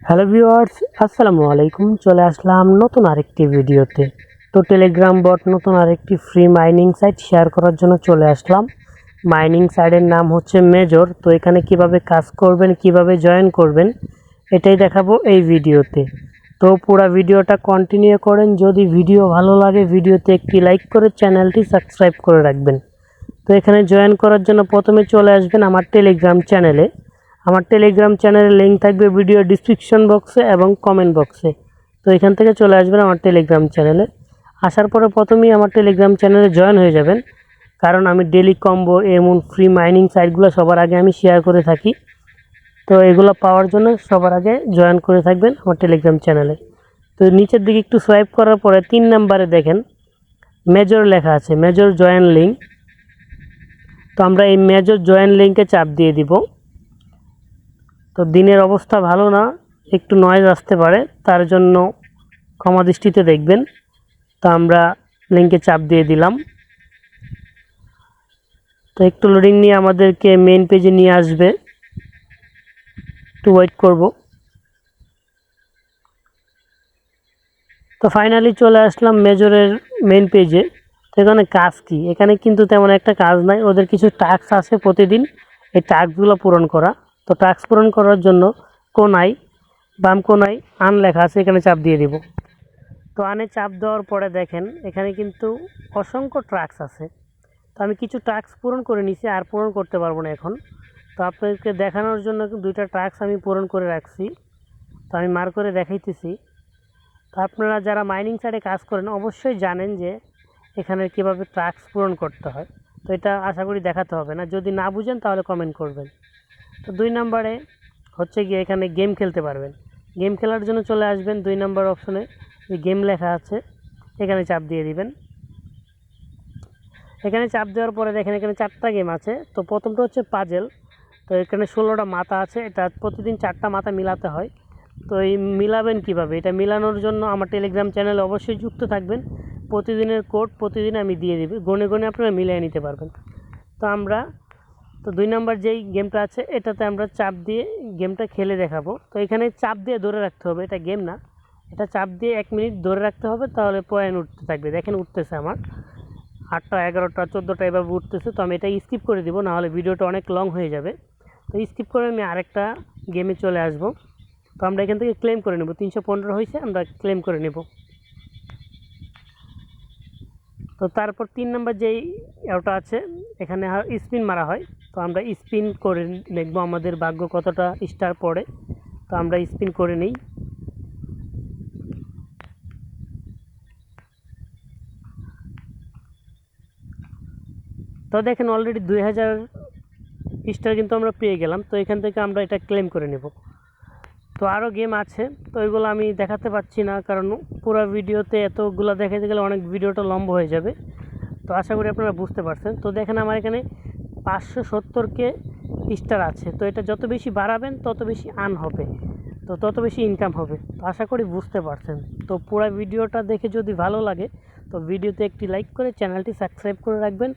Hello viewers, আসসালামু আলাইকুম। চলে আসলাম নতুন আরেকটি ভিডিওতে। তো টেলিগ্রাম বট নতুন আরেকটি ফ্রি মাইনিং সাইট শেয়ার করার জন্য চলে আসলাম। মাইনিং সাইটের নাম হচ্ছে মেজর। তো এখানে কিভাবে কাজ করবেন, কিভাবে জয়েন করবেন, এটাই দেখাবো এই ভিডিওতে। তো পুরো ভিডিওটা কন্টিনিউ করেন। যদি ভিডিও ভালো লাগে ভিডিওতে একটি লাইক করে চ্যানেলটি সাবস্ক্রাইব করে রাখবেন। তো এখানে জয়েন করার জন্য প্রথমে চলে আসবেন আমার টেলিগ্রাম চ্যানেলে। আমার টেলিগ্রাম চ্যানেলের লিঙ্ক থাকবে ভিডিও ডিসক্রিপশন বক্সে এবং কমেন্ট বক্সে। তো এখান থেকে চলে আসবেন আমার টেলিগ্রাম চ্যানেলে। আসার পরে প্রথমেই আমার টেলিগ্রাম চ্যানেলে জয়েন হয়ে যাবেন, কারণ আমি ডেলি কম্বো এমন ফ্রি মাইনিং সাইটগুলো সবার আগে আমি শেয়ার করে থাকি। তো এগুলো পাওয়ার জন্য সবার আগে জয়েন করে থাকবেন আমার টেলিগ্রাম চ্যানেলে। তো নিচের দিকে একটু সোয়াইপ করার পরে 3 নাম্বারে দেখেন মেজর লেখা আছে, মেজর জয়েন লিঙ্ক। তো আমরা এই মেজর জয়েন লিঙ্কে চাপ দিয়ে দিব। তো দিনের অবস্থা ভালো না, একটু নয়েজ আসতে পারে, তার জন্য ক্ষমা দৃষ্টিতে দেখবেন। তো আমরা লিঙ্কে চাপ দিয়ে দিলাম। তো একটু লোডিং নিয়ে আমাদেরকে মেইন পেজে নিয়ে আসবে, একটু ওয়েট করব। তো ফাইনালি চলে আসলাম মেজরের মেইন পেজে। তো এখানে কাজ কি, এখানে কিন্তু তেমন একটা কাজ নাই, ওদের কিছু টাস্ক আছে প্রতিদিন, এই টাস্কগুলো পূরণ করা। তো টাস্ক পূরণ করার জন্য কোনায়, বাম কোনায় আন লেখা আছে, এখানে চাপ দিয়ে দিব। তো আনে চাপ দেওয়ার পরে দেখেন এখানে কিন্তু অসংখ্য টাস্ক আছে। তো আমি কিছু টাস্ক পূরণ করে নিছি, আর পূরণ করতে পারবো না এখন। তো আপনাদেরকে দেখানোর জন্য দুইটা টাস্ক আমি পূরণ করে রাখছি, তো আমি মার করে দেখাইতেছি। তো আপনারা যারা মাইনিং সাইটে কাজ করেন অবশ্যই জানেন যে এখানে কীভাবে টাস্ক পূরণ করতে হয়। তো এটা আশা করি দেখাতে হবে না, যদি না বুঝেন তাহলে কমেন্ট করবেন। তো 2 নম্বরে হচ্ছে গিয়ে এখানে গেম খেলতে পারবেন। গেম খেলার জন্য চলে আসবেন 2 নম্বর অপশনে, যে গেম লেখা আছে এখানে চাপ দিয়ে দিবেন। এখানে চাপ দেওয়ার পরে দেখেন এখানে 4টা গেম আছে। তো প্রথমটা হচ্ছে পাজেল। তো এখানে 16টা মাথা আছে, এটা প্রতিদিন 4টা মাথা মিলাতে হয়। তো এই মিলাবেন কিভাবে, এটা মিলানোর জন্য আমার টেলিগ্রাম চ্যানেলে অবশ্যই যুক্ত থাকবেন। প্রতিদিনের কোড প্রতিদিন আমি দিয়ে দিবি, গনে গনে আপনারা মিলিয়ে নিতে পারবেন। তো আমরা 2 নম্বর যেই গেমটা আছে এটাতে আমরা চাপ দিয়ে গেমটা খেলে দেখাবো। তো এখানে চাপ দিয়ে ধরে রাখতে হবে, এটা গেম না, এটা চাপ দিয়ে 1 মিনিট ধরে রাখতে হবে, তাহলে পয়েন্ট উঠতে থাকবে। দেখেন উঠতেছে আমার 8টা 11টা 14টা এভাবে উঠতেছে। তো আমি এটা স্কিপ করে দিব, নাহলে ভিডিওটা অনেক লং হয়ে যাবে। তো স্কিপ করে আমি আরেকটা গেমে চলে আসব। তো আমরা এখান থেকে ক্লেম করে নেব, 315 হয়েছে, আমরা ক্লেম করে নেব। তো তারপর 3 নম্বর যেই ওটা আছে এখানে স্পিন মারা হয়। তো আমরা স্পিন করে দেখব আমাদের ভাগ্য কতটা স্টার পড়ে। তো আমরা স্পিন করে নিই। তো দেখেন অলরেডি 2000 স্টার কিন্তু আমরা পেয়ে গেলাম। তো এখান থেকে আমরা এটা ক্লেম করে নেব। তো আরও গেম আছে, তো এগুলো আমি দেখাতে পাচ্ছি না, কারণ পুরো ভিডিওতে এতগুলো দেখাতে গেলে অনেক ভিডিওটা লম্বা হয়ে যাবে। তো আশা করি আপনারা বুঝতে পারছেন। তো দেখেন আমার এখানে 570 স্টার আছে। তো এটা যত বেশি বাড়াবেন তত বেশি আর্ন হবে, তো তত বেশি ইনকাম হবে। তো আশা করি বুঝতে পারছেন। তো পুরো ভিডিওটা দেখে যদি ভালো লাগে তো ভিডিওতে একটি লাইক করে চ্যানেলটি সাবস্ক্রাইব করে রাখবেন।